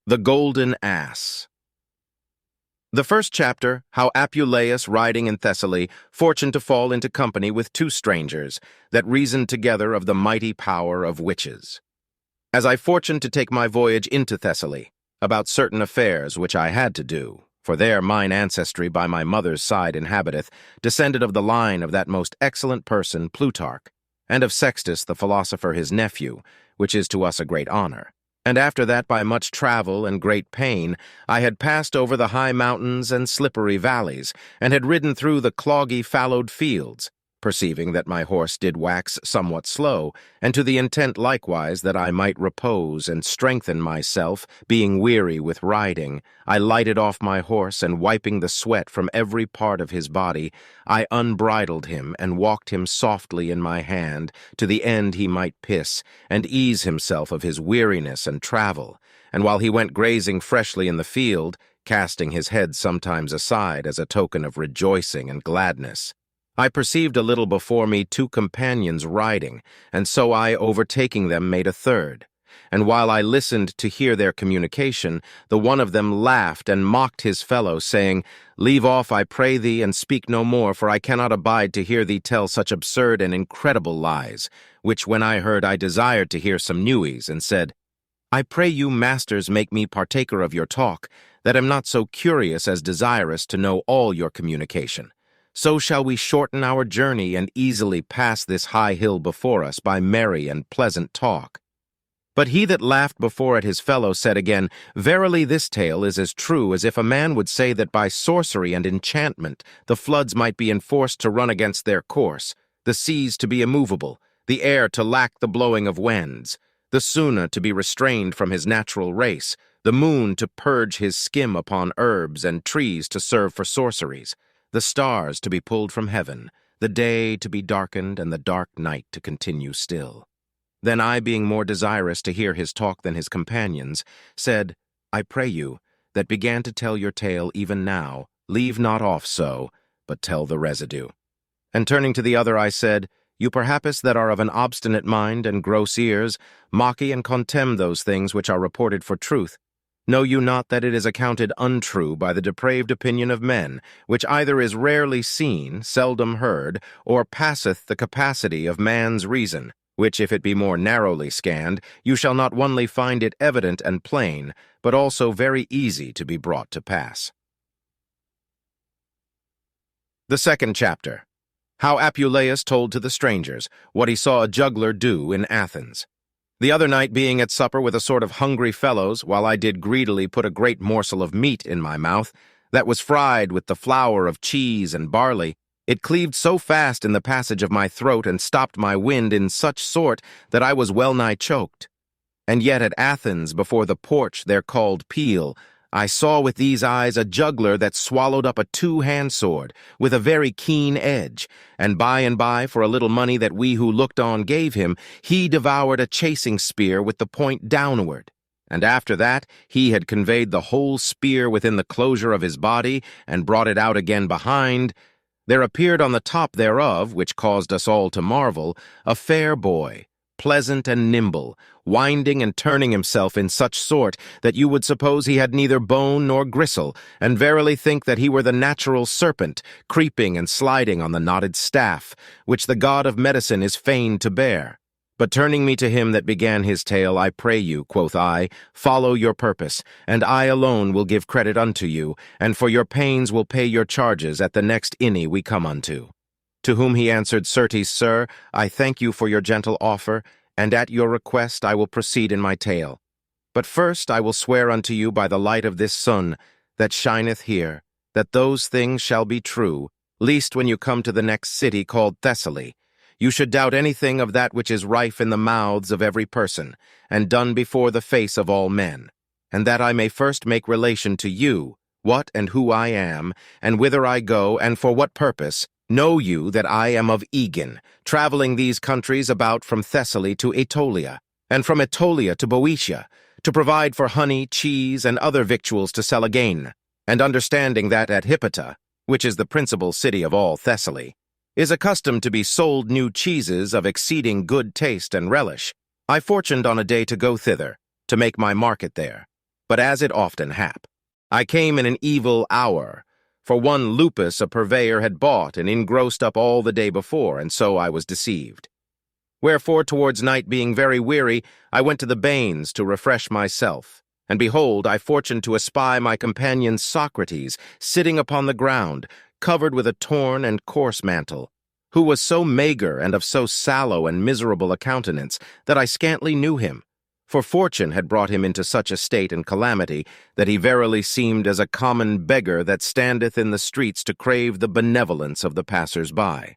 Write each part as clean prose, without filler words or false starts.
The Golden Ass. The first chapter, how Apuleius, riding in Thessaly, fortuned to fall into company with two strangers, that reasoned together of the mighty power of witches. As I fortuned to take my voyage into Thessaly, about certain affairs which I had to do, for there mine ancestry by my mother's side inhabiteth, descended of the line of that most excellent person, Plutarch, and of Sextus the philosopher his nephew, which is to us a great honor. And after that, by much travel and great pain, I had passed over the high mountains and slippery valleys, and had ridden through the cloggy fallowed fields, perceiving that my horse did wax somewhat slow, and to the intent likewise that I might repose and strengthen myself, being weary with riding, I lighted off my horse, and wiping the sweat from every part of his body, I unbridled him, and walked him softly in my hand, to the end he might piss, and ease himself of his weariness and travel, and while he went grazing freshly in the field, casting his head sometimes aside as a token of rejoicing and gladness, I perceived a little before me two companions riding, and so I, overtaking them, made a third. And while I listened to hear their communication, the one of them laughed and mocked his fellow, saying, "Leave off, I pray thee, and speak no more, for I cannot abide to hear thee tell such absurd and incredible lies," which when I heard I desired to hear some news, and said, "I pray you, masters, make me partaker of your talk, that am not so curious as desirous to know all your communication. So shall we shorten our journey and easily pass this high hill before us by merry and pleasant talk." But he that laughed before at his fellow said again, "Verily this tale is as true as if a man would say that by sorcery and enchantment the floods might be enforced to run against their course, the seas to be immovable, the air to lack the blowing of winds, the Suna to be restrained from his natural race, the moon to purge his skim upon herbs, and trees to serve for sorceries, the stars to be pulled from heaven, the day to be darkened, and the dark night to continue still." Then I, being more desirous to hear his talk than his companions, said, "I pray you, that began to tell your tale even now, leave not off so, but tell the residue." And turning to the other, I said, "You perhaps that are of an obstinate mind and gross ears, mocky and contemn those things which are reported for truth. Know you not that it is accounted untrue by the depraved opinion of men, which either is rarely seen, seldom heard, or passeth the capacity of man's reason, which if it be more narrowly scanned, you shall not only find it evident and plain, but also very easy to be brought to pass." The second chapter, how Apuleius told to the strangers what he saw a juggler do in Athens. The other night, being at supper with a sort of hungry fellows, while I did greedily put a great morsel of meat in my mouth, that was fried with the flour of cheese and barley, it cleaved so fast in the passage of my throat and stopped my wind in such sort that I was well nigh choked. And yet at Athens, before the porch there called Peel, I saw with these eyes a juggler that swallowed up a two-hand sword with a very keen edge, and by, for a little money that we who looked on gave him, he devoured a chasing spear with the point downward. And after that he had conveyed the whole spear within the closure of his body, and brought it out again behind. There appeared on the top thereof, which caused us all to marvel, a fair boy, pleasant and nimble, winding and turning himself in such sort that you would suppose he had neither bone nor gristle, and verily think that he were the natural serpent, creeping and sliding on the knotted staff, which the god of medicine is fain to bear. But turning me to him that began his tale, "I pray you," quoth I, "follow your purpose, and I alone will give credit unto you, and for your pains will pay your charges at the next inny we come unto." To whom he answered, "Certes, sir, I thank you for your gentle offer, and at your request I will proceed in my tale. But first I will swear unto you by the light of this sun that shineth here, that those things shall be true, lest when you come to the next city called Thessaly, you should doubt anything of that which is rife in the mouths of every person, and done before the face of all men, and that I may first make relation to you what and who I am, and whither I go, and for what purpose. Know you that I am of Egan, traveling these countries about from Thessaly to Aetolia, and from Aetolia to Boeotia, to provide for honey, cheese, and other victuals to sell again, and understanding that at Hippota, which is the principal city of all Thessaly, is accustomed to be sold new cheeses of exceeding good taste and relish, I fortuned on a day to go thither, to make my market there. But as it often hap, I came in an evil hour, for one Lupus a purveyor had bought and engrossed up all the day before, and so I was deceived. Wherefore, towards night being very weary, I went to the bains to refresh myself. And behold, I fortuned to espy my companion Socrates sitting upon the ground, covered with a torn and coarse mantle, who was so mager and of so sallow and miserable a countenance that I scantly knew him. For fortune had brought him into such a state and calamity that he verily seemed as a common beggar that standeth in the streets to crave the benevolence of the passers-by.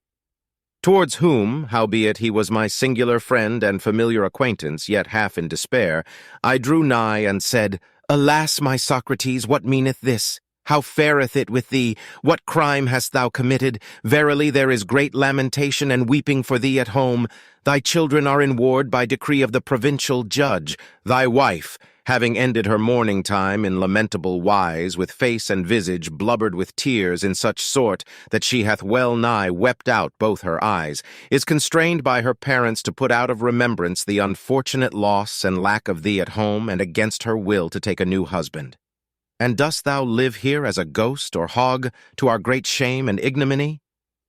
Towards whom, howbeit he was my singular friend and familiar acquaintance, yet half in despair, I drew nigh and said, Alas, my Socrates, what meaneth this? How fareth it with thee? What crime hast thou committed? Verily there is great lamentation and weeping for thee at home. Thy children are in ward by decree of the provincial judge. Thy wife, having ended her mourning time in lamentable wise, with face and visage blubbered with tears in such sort that she hath well nigh wept out both her eyes, is constrained by her parents to put out of remembrance the unfortunate loss and lack of thee at home, and against her will to take a new husband. And dost thou live here as a ghost or hog, to our great shame and ignominy?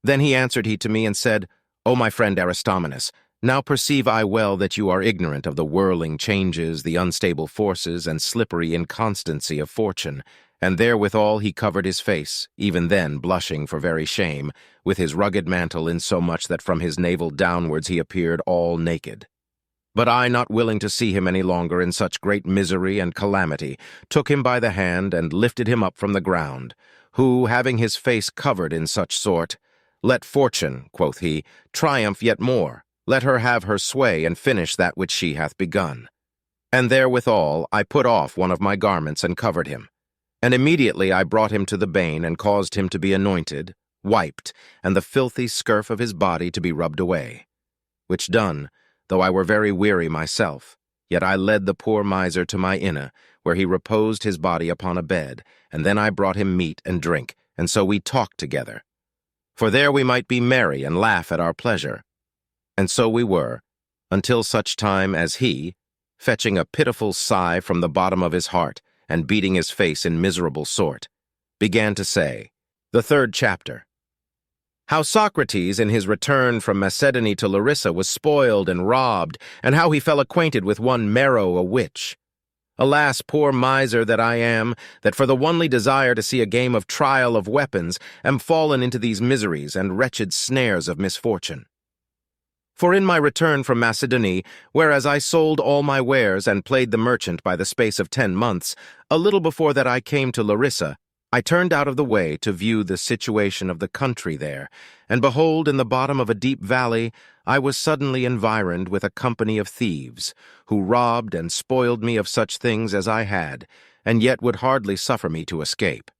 Then answered he to me and said, O my friend Aristomenes, now perceive I well that you are ignorant of the whirling changes, the unstable forces, and slippery inconstancy of fortune. And therewithal he covered his face, even then blushing for very shame, with his rugged mantle, insomuch that from his navel downwards he appeared all naked. But I, not willing to see him any longer in such great misery and calamity, took him by the hand and lifted him up from the ground, who, having his face covered in such sort, Let fortune, quoth he, triumph yet more. Let her have her sway and finish that which she hath begun. And therewithal I put off one of my garments and covered him. And immediately I brought him to the bain and caused him to be anointed, wiped, and the filthy scurf of his body to be rubbed away. Which done, though I were very weary myself, yet I led the poor miser to my inna, where he reposed his body upon a bed, and then I brought him meat and drink, and so we talked together. For there we might be merry and laugh at our pleasure. And so we were, until such time as he, fetching a pitiful sigh from the bottom of his heart, and beating his face in miserable sort, began to say, The third chapter. How Socrates, in his return from Macedony to Larissa, was spoiled and robbed, and how he fell acquainted with one Mero, a witch. Alas, poor miser that I am, that for the only desire to see a game of trial of weapons, am fallen into these miseries and wretched snares of misfortune. For in my return from Macedony, whereas I sold all my wares and played the merchant by the space of 10 months, a little before that I came to Larissa, I turned out of the way to view the situation of the country there, and behold, in the bottom of a deep valley, I was suddenly environed with a company of thieves, who robbed and spoiled me of such things as I had, and yet would hardly suffer me to escape.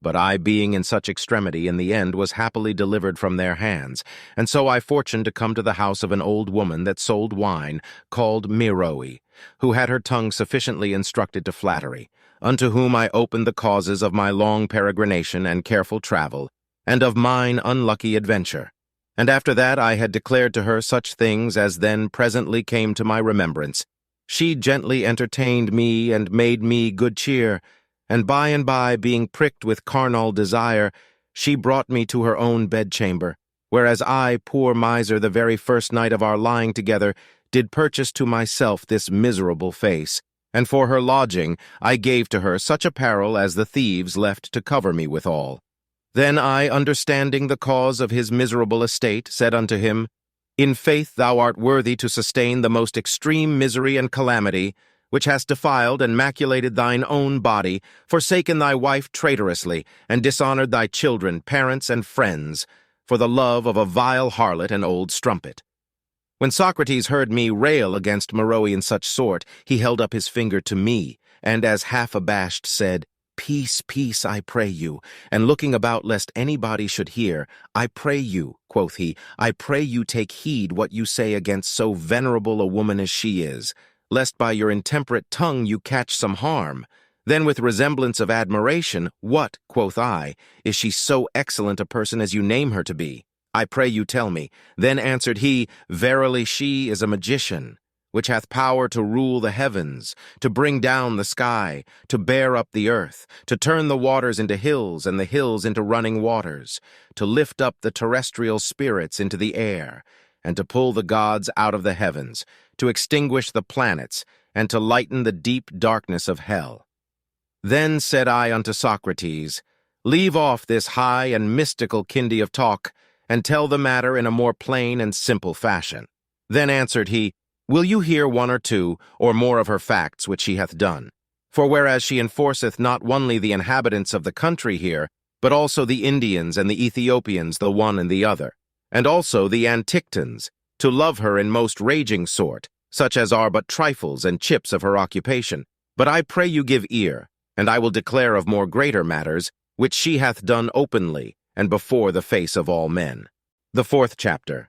But I, being in such extremity, in the end was happily delivered from their hands, and so I fortuned to come to the house of an old woman that sold wine, called Meroe, who had her tongue sufficiently instructed to flattery, unto whom I opened the causes of my long peregrination and careful travel, and of mine unlucky adventure. And after that I had declared to her such things as then presently came to my remembrance. She gently entertained me and made me good cheer, and by, being pricked with carnal desire, she brought me to her own bedchamber, whereas I, poor miser, the very first night of our lying together, did purchase to myself this miserable face, and for her lodging I gave to her such apparel as the thieves left to cover me withal. Then I, understanding the cause of his miserable estate, said unto him, In faith thou art worthy to sustain the most extreme misery and calamity, which hast defiled and maculated thine own body, forsaken thy wife traitorously, and dishonored thy children, parents, and friends, for the love of a vile harlot and old strumpet. When Socrates heard me rail against Meroe in such sort, he held up his finger to me, and as half abashed said, Peace, peace, I pray you, and looking about lest anybody should hear, I pray you, quoth he, I pray you take heed what you say against so venerable a woman as she is, lest by your intemperate tongue you catch some harm. Then with resemblance of admiration, What, quoth I, is she so excellent a person as you name her to be? I pray you tell me. Then answered he, Verily she is a magician, which hath power to rule the heavens, to bring down the sky, to bear up the earth, to turn the waters into hills and the hills into running waters, to lift up the terrestrial spirits into the air, and to pull the gods out of the heavens, to extinguish the planets, and to lighten the deep darkness of hell. Then said I unto Socrates, Leave off this high and mystical kindy of talk, and tell the matter in a more plain and simple fashion. Then answered he, Will you hear one or two, or more of her facts which she hath done? For whereas she enforceth not only the inhabitants of the country here, but also the Indians and the Ethiopians the one and the other, and also the Antictons, to love her in most raging sort, such as are but trifles and chips of her occupation. But I pray you give ear, and I will declare of more greater matters, which she hath done openly, and before the face of all men. The 4th chapter.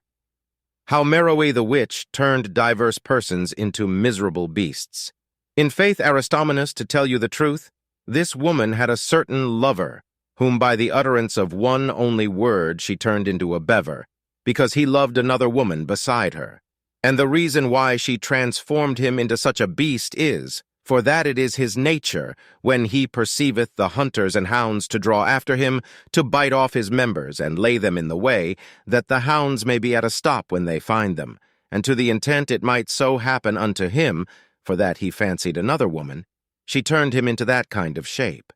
How Meroe the witch turned divers persons into miserable beasts. In faith, Aristomenes, to tell you the truth, this woman had a certain lover, whom by the utterance of one only word she turned into a bever, because he loved another woman beside her. And the reason why she transformed him into such a beast is, for that it is his nature, when he perceiveth the hunters and hounds to draw after him, to bite off his members and lay them in the way, that the hounds may be at a stop when they find them, and to the intent it might so happen unto him, for that he fancied another woman, she turned him into that kind of shape.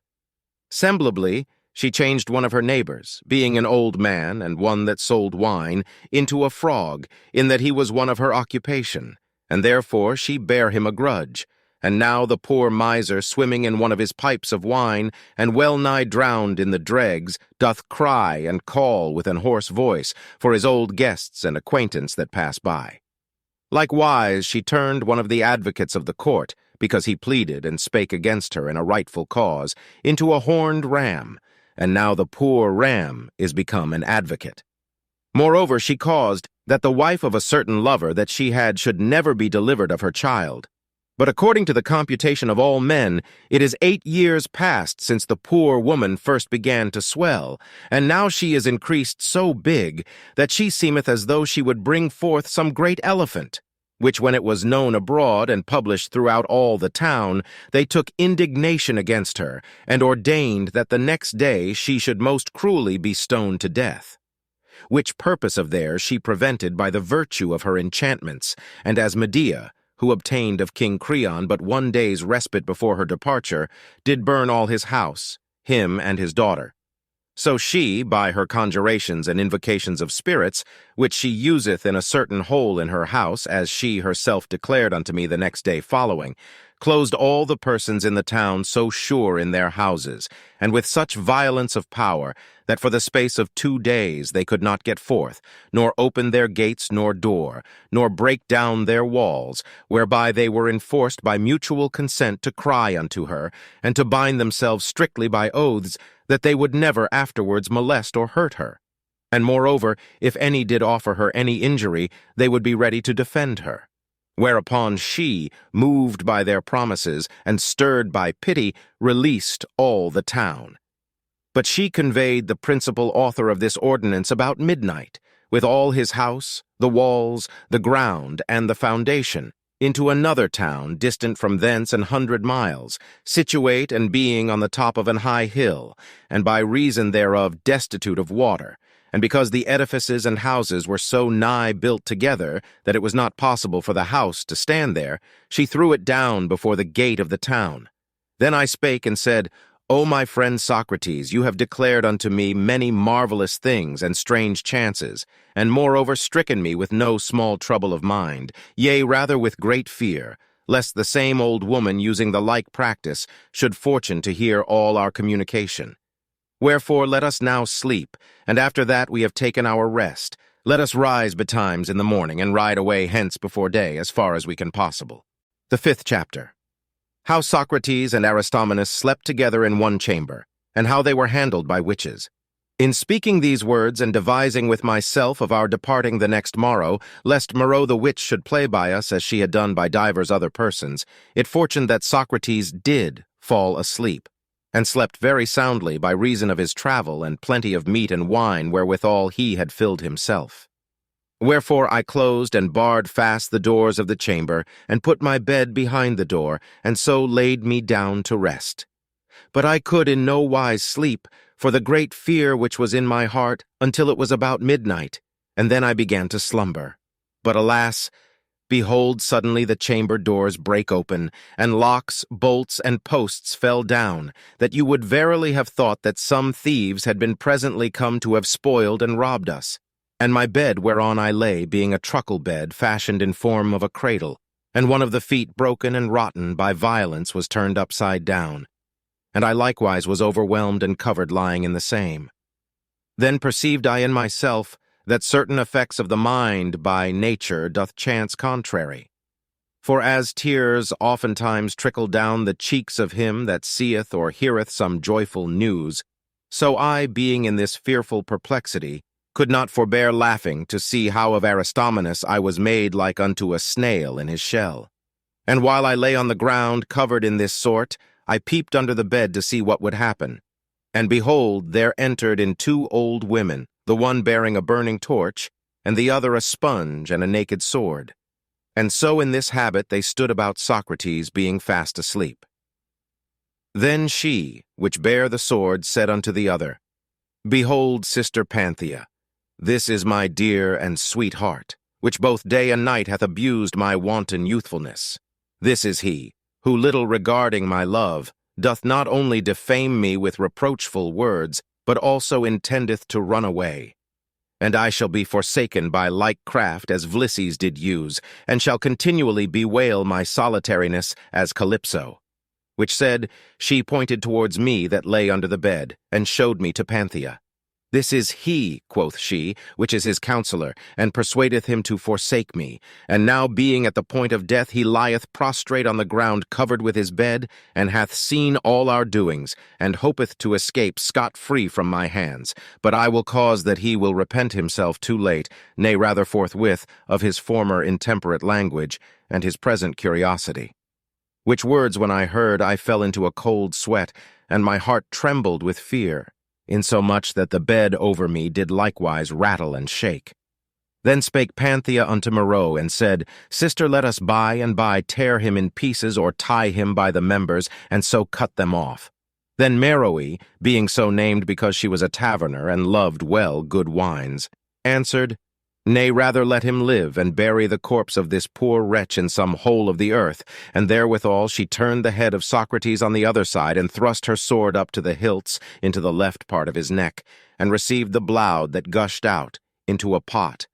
Semblably, she changed one of her neighbors, being an old man and one that sold wine, into a frog, in that he was one of her occupation, and therefore she bare him a grudge. And now the poor miser, swimming in one of his pipes of wine, and well-nigh drowned in the dregs, doth cry and call with an hoarse voice for his old guests and acquaintance that pass by. Likewise she turned one of the advocates of the court, because he pleaded and spake against her in a rightful cause, into a horned ram, and now the poor ram is become an advocate. Moreover, she caused that the wife of a certain lover that she had should never be delivered of her child. But according to the computation of all men, it is 8 years past since the poor woman first began to swell, and now she is increased so big that she seemeth as though she would bring forth some great elephant, which when it was known abroad and published throughout all the town, they took indignation against her, and ordained that the next day she should most cruelly be stoned to death. Which purpose of theirs she prevented by the virtue of her enchantments, and as Medea, who obtained of King Creon but 1 day's respite before her departure, did burn all his house, him and his daughter. So she, by her conjurations and invocations of spirits, which she useth in a certain hole in her house, as she herself declared unto me the next day following, closed all the persons in the town so sure in their houses, and with such violence of power, that for the space of 2 days they could not get forth, nor open their gates nor door, nor break down their walls, whereby they were enforced by mutual consent to cry unto her, and to bind themselves strictly by oaths, that they would never afterwards molest or hurt her. And moreover, if any did offer her any injury, they would be ready to defend her. Whereupon she, moved by their promises, and stirred by pity, released all the town. But she conveyed the principal author of this ordinance about midnight, with all his house, the walls, the ground, and the foundation, into another town distant from thence 100 miles, situate and being on the top of an high hill, and by reason thereof destitute of water, and because the edifices and houses were so nigh built together that it was not possible for the house to stand there, she threw it down before the gate of the town. Then I spake and said, O my friend Socrates, you have declared unto me many marvelous things and strange chances, and moreover stricken me with no small trouble of mind, yea, rather with great fear, lest the same old woman using the like practice should fortune to hear all our communication. Wherefore let us now sleep, and after that we have taken our rest, let us rise betimes in the morning and ride away hence before day as far as we can possible. The 5th chapter. How Socrates and Aristomenes slept together in one chamber, and how they were handled by witches. In speaking these words and devising with myself of our departing the next morrow, lest Meroe the witch should play by us as she had done by divers other persons, it fortuned that Socrates did fall asleep, and slept very soundly by reason of his travel and plenty of meat and wine wherewithal he had filled himself. Wherefore I closed and barred fast the doors of the chamber, and put my bed behind the door, and so laid me down to rest. But I could in no wise sleep, for the great fear which was in my heart, until it was about midnight, and then I began to slumber. But alas, behold, suddenly the chamber doors brake open, and locks, bolts, and posts fell down, that you would verily have thought that some thieves had been presently come to have spoiled and robbed us. And my bed whereon I lay, being a truckle bed fashioned in form of a cradle, and one of the feet broken and rotten by violence was turned upside down. And I likewise was overwhelmed and covered lying in the same. Then perceived I in myself that certain effects of the mind by nature doth chance contrary. For as tears oftentimes trickle down the cheeks of him that seeth or heareth some joyful news, so I, being in this fearful perplexity, could not forbear laughing to see how of Aristomenes I was made like unto a snail in his shell. And while I lay on the ground covered in this sort, I peeped under the bed to see what would happen. And behold, there entered in 2 old women, the one bearing a burning torch, and the other a sponge and a naked sword. And so in this habit they stood about Socrates, being fast asleep. Then she, which bare the sword, said unto the other, Behold, sister Panthea, this is my dear and sweet heart, which both day and night hath abused my wanton youthfulness. This is he, who little regarding my love, doth not only defame me with reproachful words, but also intendeth to run away. And I shall be forsaken by like craft as Vlises did use, and shall continually bewail my solitariness as Calypso. Which said, she pointed towards me that lay under the bed, and showed me to Panthea. This is he, quoth she, which is his counselor, and persuadeth him to forsake me. And now being at the point of death, he lieth prostrate on the ground covered with his bed, and hath seen all our doings, and hopeth to escape scot-free from my hands. But I will cause that he will repent himself too late, nay, rather forthwith, of his former intemperate language, and his present curiosity. Which words when I heard, I fell into a cold sweat, and my heart trembled with fear, insomuch that the bed over me did likewise rattle and shake. Then spake Panthea unto Meroe, and said, Sister, let us by and by tear him in pieces, or tie him by the members, and so cut them off. Then Meroe, being so named because she was a taverner, and loved well good wines, answered, Nay, rather let him live, and bury the corpse of this poor wretch in some hole of the earth. And therewithal she turned the head of Socrates on the other side, and thrust her sword up to the hilts into the left part of his neck, and received the blood that gushed out into a pot,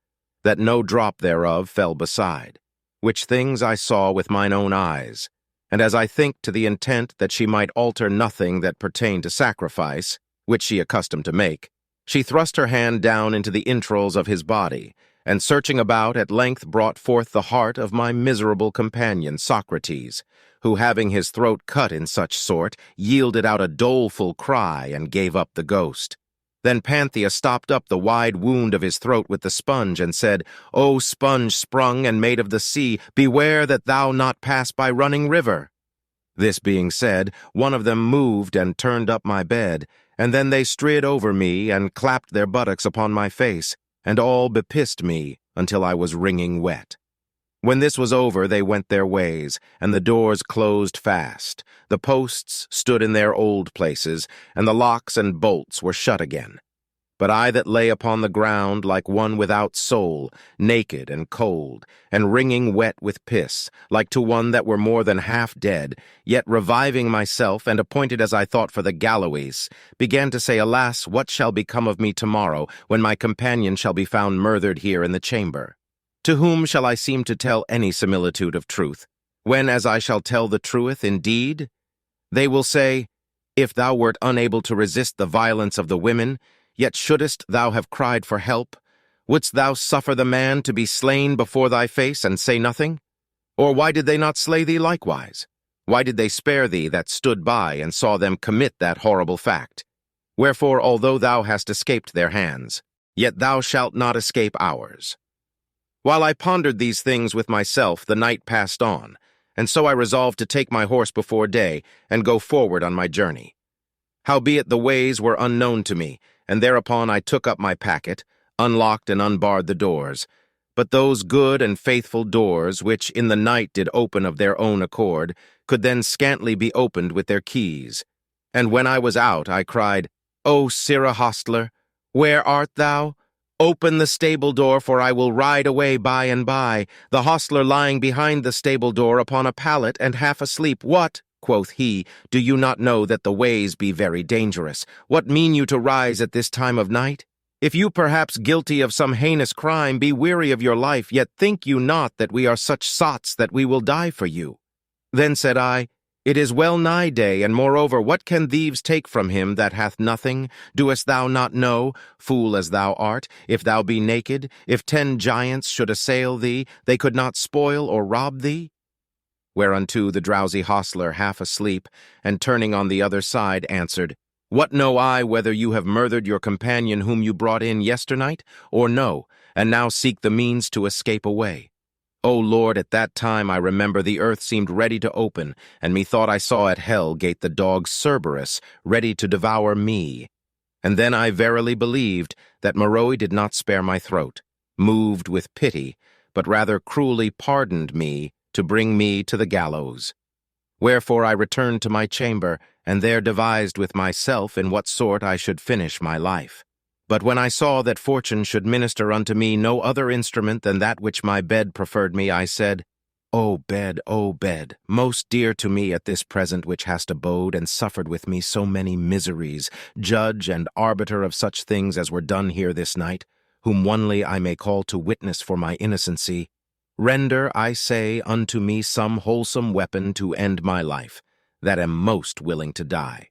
that no drop thereof fell beside. Which things I saw with mine own eyes, and as I think to the intent that she might alter nothing that pertained to sacrifice, which she accustomed to make, she thrust her hand down into the entrails of his body, and searching about, at length brought forth the heart of my miserable companion Socrates, who, having his throat cut in such sort, yielded out a doleful cry, and gave up the ghost. Then Panthea stopped up the wide wound of his throat with the sponge, and said, O sponge sprung and made of the sea, beware that thou not pass by running river. This being said, one of them moved and turned up my bed, and then they strid over me, and clapped their buttocks upon my face, and all bepissed me until I was wringing wet. When this was over, they went their ways, and the doors closed fast. The posts stood in their old places, and the locks and bolts were shut again. But I that lay upon the ground like one without soul, naked and cold, and wringing wet with piss, like to one that were more than half dead, yet reviving myself, and appointed as I thought for the galloways, began to say, Alas, what shall become of me tomorrow, when my companion shall be found murdered here in the chamber? To whom shall I seem to tell any similitude of truth, when as I shall tell the truth indeed? They will say, If thou wert unable to resist the violence of the women, yet shouldest thou have cried for help? Wouldst thou suffer the man to be slain before thy face, and say nothing? Or why did they not slay thee likewise? Why did they spare thee that stood by, and saw them commit that horrible fact? Wherefore, although thou hast escaped their hands, yet thou shalt not escape ours. While I pondered these things with myself, the night passed on, and so I resolved to take my horse before day, and go forward on my journey. Howbeit the ways were unknown to me, and thereupon I took up my packet, unlocked and unbarred the doors. but those good and faithful doors, which in the night did open of their own accord, could then scantly be opened with their keys. And when I was out, I cried, O Sirrah hostler, where art thou? Open the stable door, for I will ride away by and by. The hostler lying behind the stable door upon a pallet and half asleep. What, quoth he, do you not know that the ways be very dangerous? What mean you to rise at this time of night? If you perhaps guilty of some heinous crime, be weary of your life, yet think you not that we are such sots that we will die for you. Then said I, It is well nigh day, and moreover, what can thieves take from him that hath nothing? Doest thou not know, fool as thou art, if thou be naked, if 10 giants should assail thee, they could not spoil or rob thee? Whereunto the drowsy hostler, half asleep, and turning on the other side, answered, What know I whether you have murdered your companion whom you brought in yesternight, or no, and now seek the means to escape away? O Lord, at that time I remember the earth seemed ready to open, and methought I saw at hell gate the dog Cerberus, ready to devour me. And then I verily believed that Meroe did not spare my throat, moved with pity, but rather cruelly pardoned me to bring me to the gallows. Wherefore I returned to my chamber, and there devised with myself in what sort I should finish my life. But when I saw that fortune should minister unto me no other instrument than that which my bed preferred me, I said, O bed, most dear to me at this present which hast abode and suffered with me so many miseries, judge and arbiter of such things as were done here this night, whom onely I may call to witness for my innocency, render, I say, unto me some wholesome weapon to end my life, that am most willing to die.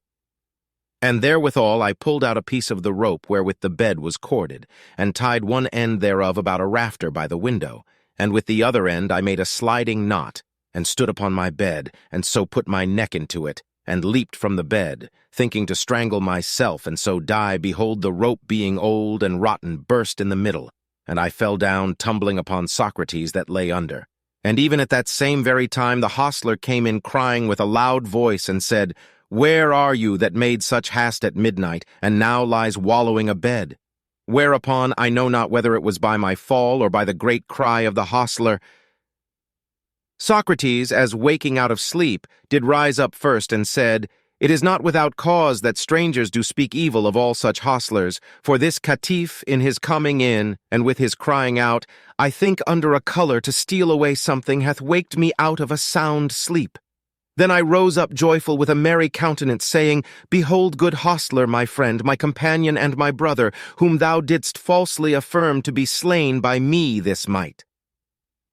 And therewithal I pulled out a piece of the rope wherewith the bed was corded, and tied one end thereof about a rafter by the window, and with the other end I made a sliding knot, and stood upon my bed, and so put my neck into it, and leaped from the bed, thinking to strangle myself and so die. Behold, the rope being old and rotten burst in the middle, and I fell down, tumbling upon Socrates that lay under. And even at that same very time the hostler came in crying with a loud voice, and said, Where are you that made such haste at midnight, and now lies wallowing abed? Whereupon, I know not whether it was by my fall or by the great cry of the hostler, Socrates, as waking out of sleep, did rise up first and said, It is not without cause that strangers do speak evil of all such hostlers, for this caitiff in his coming in, and with his crying out, I think under a colour to steal away something, hath waked me out of a sound sleep. Then I rose up joyful with a merry countenance, saying, Behold, good hostler, my friend, my companion, and my brother, whom thou didst falsely affirm to be slain by me this might.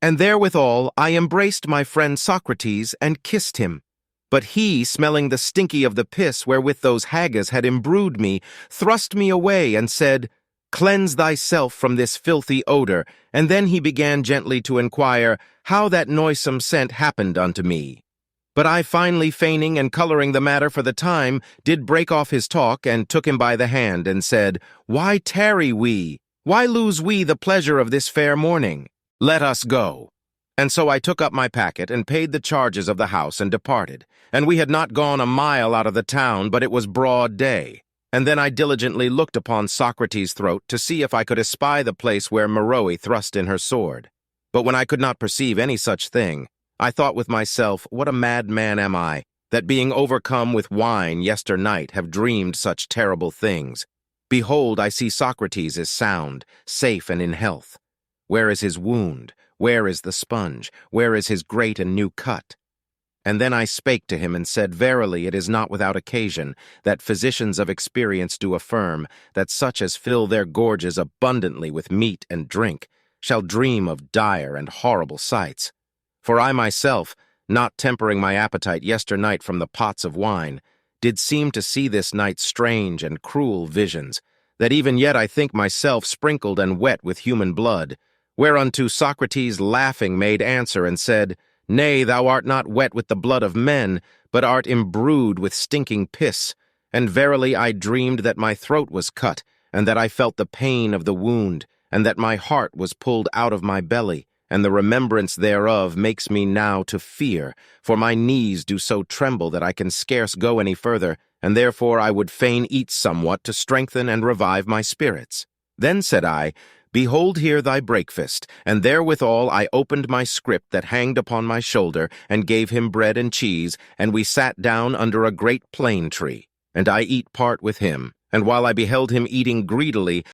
And therewithal I embraced my friend Socrates, and kissed him. But he, smelling the stinky of the piss wherewith those haggis had imbrued me, thrust me away, and said, Cleanse thyself from this filthy odor. And then he began gently to inquire how that noisome scent happened unto me. But I, finally feigning and coloring the matter for the time, did break off his talk, and took him by the hand, and said, Why tarry we? Why lose we the pleasure of this fair morning? Let us go. And so I took up my packet, and paid the charges of the house, and departed. And we had not gone a mile out of the town, but it was broad day. And then I diligently looked upon Socrates' throat, to see if I could espy the place where Meroe thrust in her sword. But when I could not perceive any such thing, I thought with myself, What a mad man am I, that being overcome with wine yesternight have dreamed such terrible things. Behold, I see Socrates is sound, safe, and in health. Where is his wound? Where is the sponge? Where is his great and new cut? And then I spake to him, and said, Verily, it is not without occasion that physicians of experience do affirm that such as fill their gorges abundantly with meat and drink shall dream of dire and horrible sights. For I myself, not tempering my appetite yesternight from the pots of wine, did seem to see this night strange and cruel visions, that even yet I think myself sprinkled and wet with human blood. Whereunto Socrates laughing made answer, and said, Nay, thou art not wet with the blood of men, but art imbrued with stinking piss. And verily I dreamed that my throat was cut, and that I felt the pain of the wound, and that my heart was pulled out of my belly, and the remembrance thereof makes me now to fear, for my knees do so tremble that I can scarce go any further, and therefore I would fain eat somewhat to strengthen and revive my spirits. Then said I, Behold here thy breakfast. And therewithal I opened my scrip that hanged upon my shoulder, and gave him bread and cheese, and we sat down under a great plane tree. And I eat part with him. And while I beheld him eating greedily,